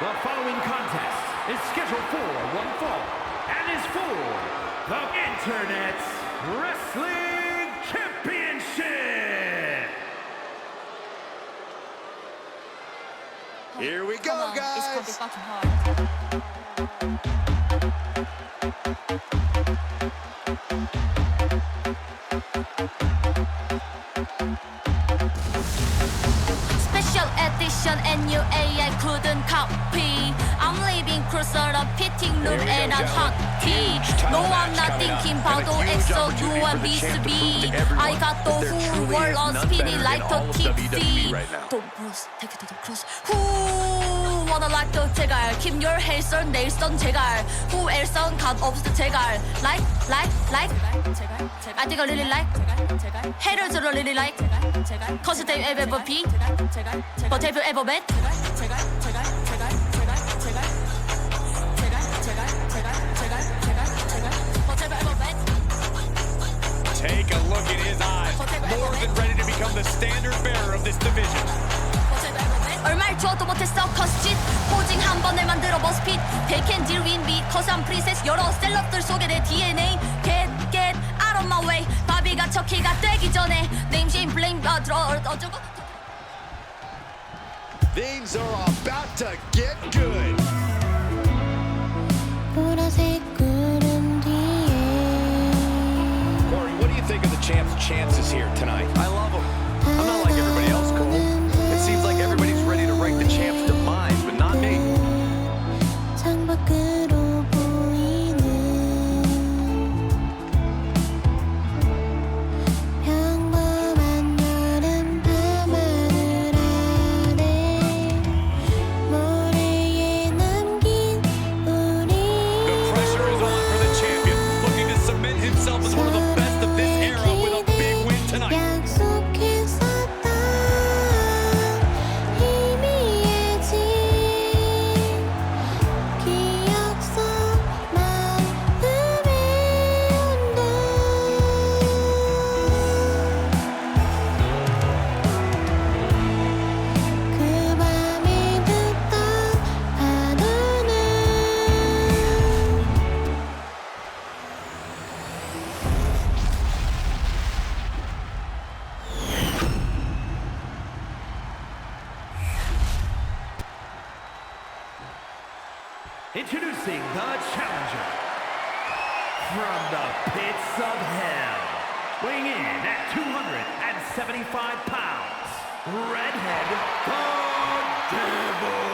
The following contest is scheduled for one fall and is for the Internet's Wrestling Championship. Here we go, guys. It's gonna be fucking hard. Special edition NUA I couldn't copy. I'm leaving closer to fitting room and I'm hockey. No, I'm not thinking about the EXO, U and BSB. I got the whole world on spinning like a tipsy. Don't bruise, take it to the cross. Who wanna like the 제갈? Keep your hair on nails on 제갈. Who else on cut off the 제갈? Like. I think I really like. Haters are really like. Cause they ever be. But have you ever met? Take a look at his eyes. More than ready to become the standard bearer of this division. 얼마를 줘도 못했어 cause 포징 한 번을 만들어 버스핏 They can deal with me cause I'm princess 여러 셀럽들 속에 내 DNA Get out of my way 바비가 척키가 되기 전에 Name, shame, blame 어쩌고 Things are about to get good. 보라색 구름 뒤에 Corey, what do you think of the champ's chances here tonight? I love him. I'm not like everybody else, Cole. It seems like everybody's ready to write the champ's demise, but not me. 창밖으로 보이는 평범한 여름 밤하늘 아래 모래에 남긴 우리 The pressure is on for the champion, looking to cement himself as one of the best of this era with a big win tonight. 약속했었던 희미해진 기억 속 마음의 온도 그 밤에 듣던 파도는 Introducing the challenger from the pits of hell, weighing in at 275 pounds, Redhead the Devil.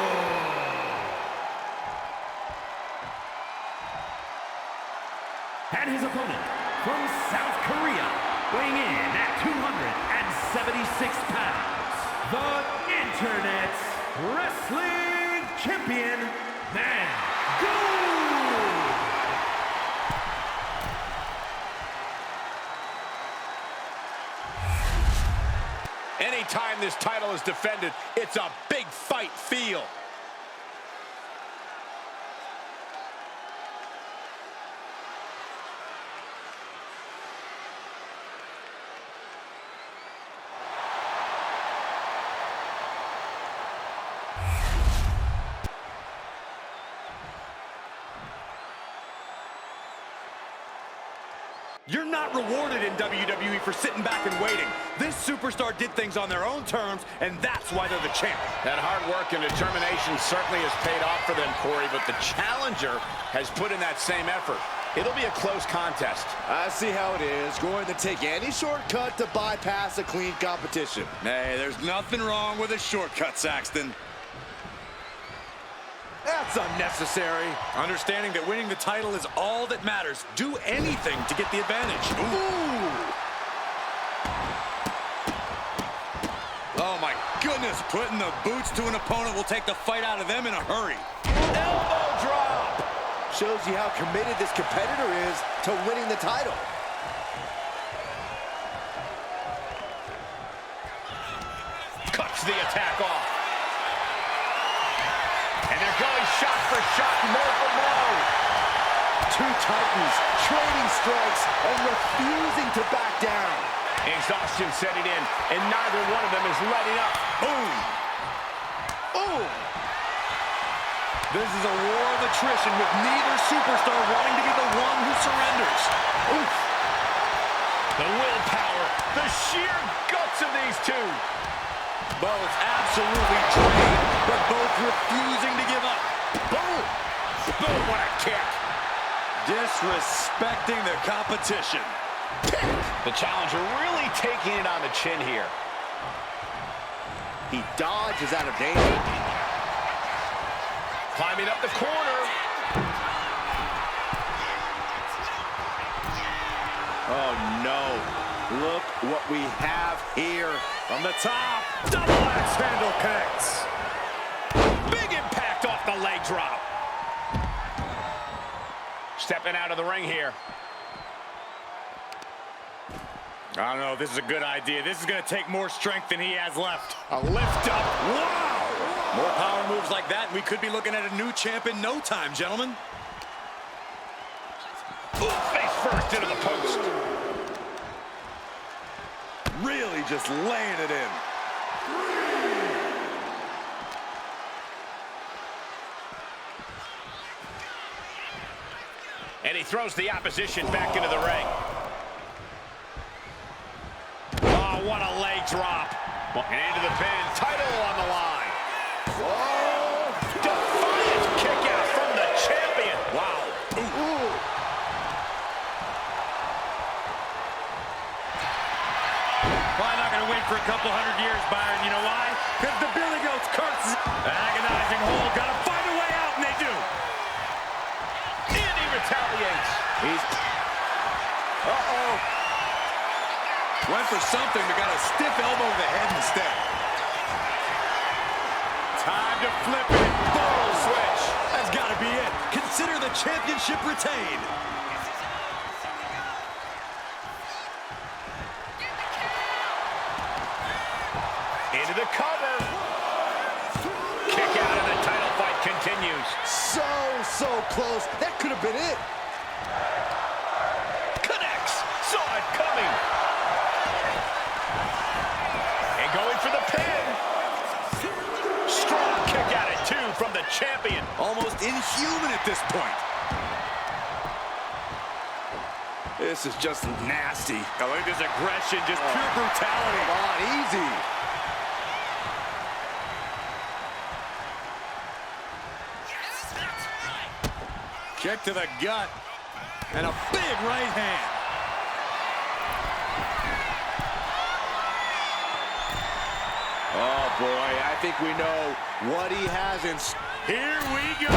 And his opponent from South Korea, weighing in at 276 pounds, the Internet's Wrestling Champion, Mango! Anytime this title is defended, it's a big fight feel. You're not rewarded in WWE for sitting back and waiting. This superstar did things on their own terms, and that's why they're the champ. That hard work and determination certainly has paid off for them, Corey, but the challenger has put in that same effort. It'll be a close contest. I see how it is. Going to take any shortcut to bypass a clean competition. Hey, there's nothing wrong with a shortcut, Saxton. That's unnecessary. Understanding that winning the title is all that matters. Do anything to get the advantage. Ooh. Oh, my goodness. Putting the boots to an opponent will take the fight out of them in a hurry. Elbow drop. Shows you how committed this competitor is to winning the title. Cuts the attack off. And they're going shot for shot, blow for blow. Two titans trading strikes and refusing to back down. Exhaustion setting in, and neither one of them is letting up. Boom! Boom! This is a war of attrition with neither superstar wanting to be the one who surrenders. Oof. The willpower, the sheer guts of these two. Both absolutely drained, but both refusing to give up. Boom! Boom, what a kick. Disrespecting the competition. The challenger really taking it on the chin here. He dodges out of danger. Climbing up the corner. Oh, no. Look what we have here. From the top, double axe handle connects. Big impact off the leg drop. Stepping out of the ring here. I don't know if this is a good idea. This is going to take more strength than he has left. A lift up. Wow! More power moves like that, and we could be looking at a new champ in no time, gentlemen. Ooh, face first into the post. Really just laying it in. And he throws the opposition back into the ring. Oh, what a leg drop. And into the pin. Title on the line. Whoa! Defiant kick out from the champion. Wow. Ooh. Probably not going to wait for a couple hundred years, Byron. You know why? Because the Billy Goat's curse. Agonizing hold. Got to find a way out, and they do. And he retaliates. Uh-oh. Went for something, but got a stiff elbow to the head instead. Time to flip it. Bull switch. That's got to be it. Consider the championship retained. Into the cover. Kick out and the title fight continues. So close. That could have been it. Connects. Saw it coming. And going for the pin. Strong kick out at two from the champion. Almost inhuman at this point. This is just nasty. I like this aggression, just pure brutality. Come on, easy. Kick to the gut. And a big right hand. Oh, boy, I think we know what he has in... Here we go.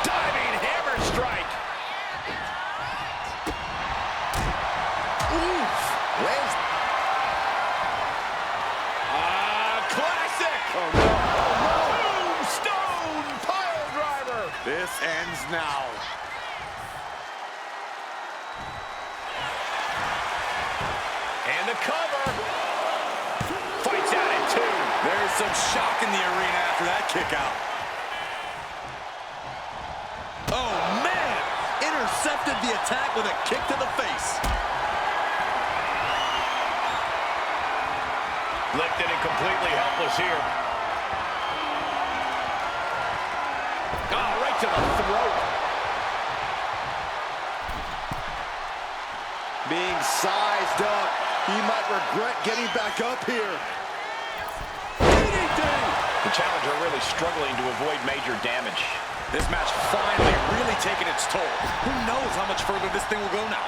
Diving hammer strike. Oof. Lands. Classic. Oh, no. Tombstone pile driver. This ends now. And the cover. Fights out at two. There's some shock in the arena after that kick out. Oh, man. Intercepted the attack with a kick to the face. Lifted and completely helpless here. Oh, right to the throat. Being sized up. He might regret getting back up here. The challenger really struggling to avoid major damage. This match finally really taking its toll. Who knows how much further this thing will go now?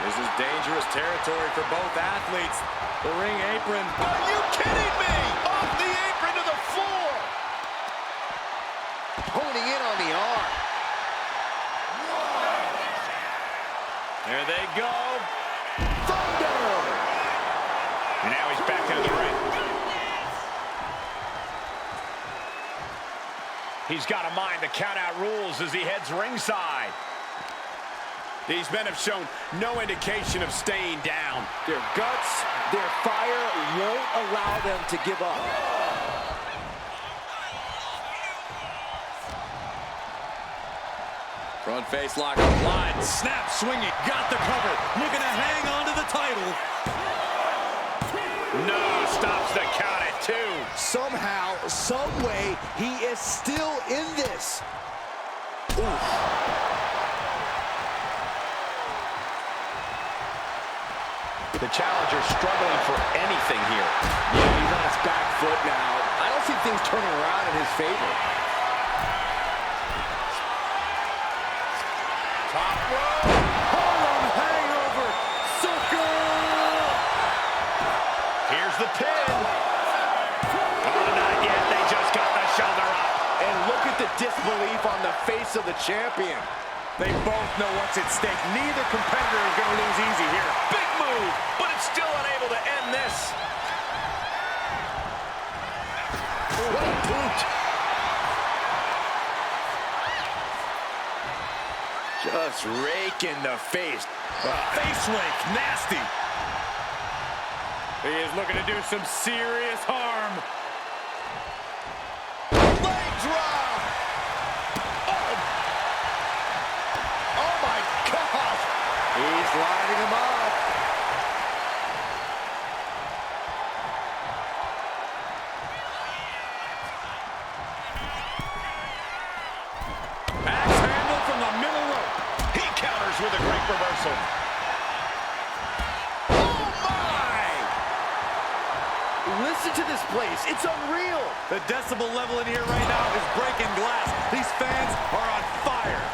This is dangerous territory for both athletes. The ring apron. Are you kidding me? Off the apron to the floor. Honing in on the arm. There they go. Thunder. And now he's back into the ring. He's got to mind the count-out rules as he heads ringside. These men have shown no indication of staying down. Their guts, their fire won't allow them to give up. Front face lock applied. Snap swinging. Got the cover. Looking to hang on to the title. No, stops the count at two. Somehow, some way, he is still in this. Oof. The challenger struggling for anything here. Yeah, he's on his back foot now. I don't see things turning around in his favor. Top rope. Harlem hangover. Circle. Here's the pin. Oh, not yet. They just got the shoulder up. And look at the disbelief on the face of the champion. They both know what's at stake. Neither competitor is going to lose easy here. Big move, but it's still unable to end this. What a boot. Just raking the face. Face rake, nasty. He is looking to do some serious harm. Leg drop. Oh my gosh. He's lining him up. Axe handle from the middle rope. He counters with a great reversal. Oh my! Listen to this place. It's unreal. The decibel level in here right now is breaking glass. These fans are on fire.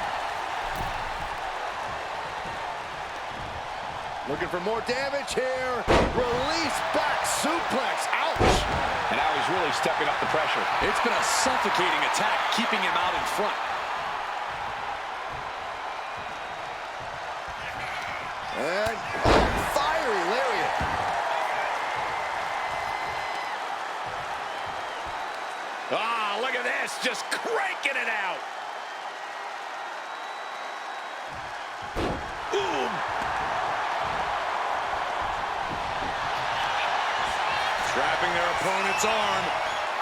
Looking for more damage here. Release back suplex. Ouch. And now he's really stepping up the pressure. It's been a suffocating attack, keeping him out in front. And fiery lariat. Ah, look at this, just cranking it out. Ooh. Trapping their opponent's arm.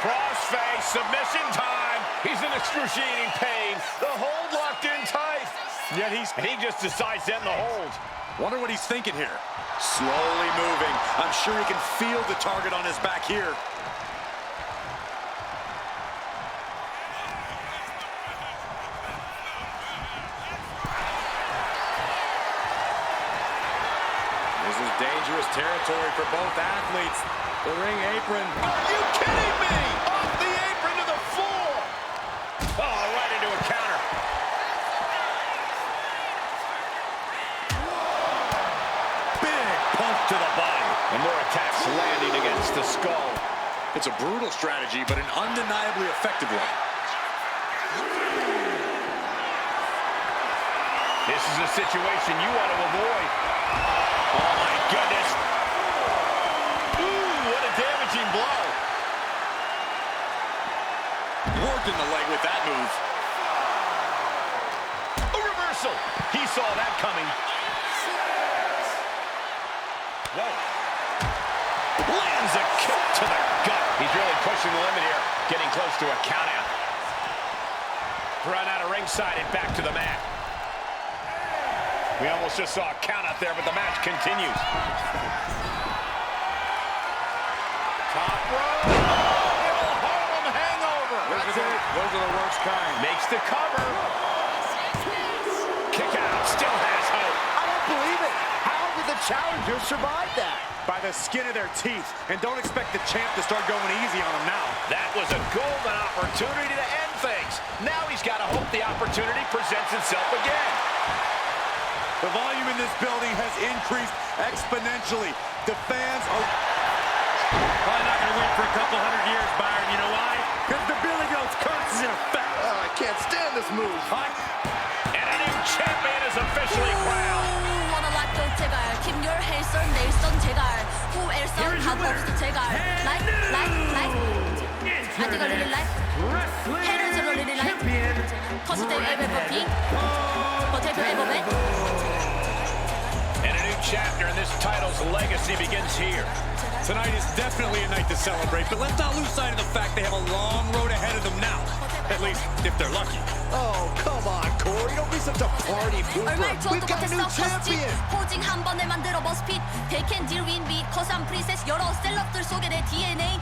Crossface, submission time. He's in excruciating pain. The hold locked in tight. Yet he just decides to end the hold. Wonder what he's thinking here. Slowly moving. I'm sure he can feel the target on his back here. This is dangerous territory for both athletes. The ring apron. Are you kidding me? Off the apron to the floor. Oh, right into a counter. Big punch to the body. And more attacks landing against the skull. It's a brutal strategy, but an undeniably effective one. This is a situation you want to avoid. Oh, my goodness. Ooh, what a damaging blow. Worked in the leg with that move. A reversal. He saw that coming. Whoa. Lands a kick to the gut. He's really pushing the limit here. Getting close to a count out. Run out of ringside and back to the mat. We almost just saw a count out there, but the match continues. Top rope. Oh, Harlem hangover. That's it. Those are the worst kind. Makes the cover. Kick out. Still has hope. I don't believe it. How did the challenger survive that? By the skin of their teeth. And don't expect the champ to start going easy on him now. That was a golden opportunity to end things. Now he's got to hope the opportunity presents itself again. The volume in this building has increased exponentially. The fans are probably not going to wait for a couple hundred years, Byron. You know why? Because the Billy Goat's curse is in effect. Oh, I can't stand this move. And a new champion is officially crowned. 원어락도 제갈 김열 헬선 넬선 제갈 후 엘선 값없어 제갈 like I think I really like 해를 제로 really like 터치대 에베 버핑 버테브 에버맨. And a new chapter in this title's legacy begins here. Tonight is definitely a night to celebrate, but let's not lose sight of the fact they have a long road ahead of them now. At least, if they're lucky. Oh, come on, Corey. Don't be such a party pooper. 얼마를 We've 줘도 got a new 못했어 퍼스트 champion. 포징 한 번에 만들어 머스핏 They can deal with me cause I'm princess 여러 셀럽들 속에 내 DNA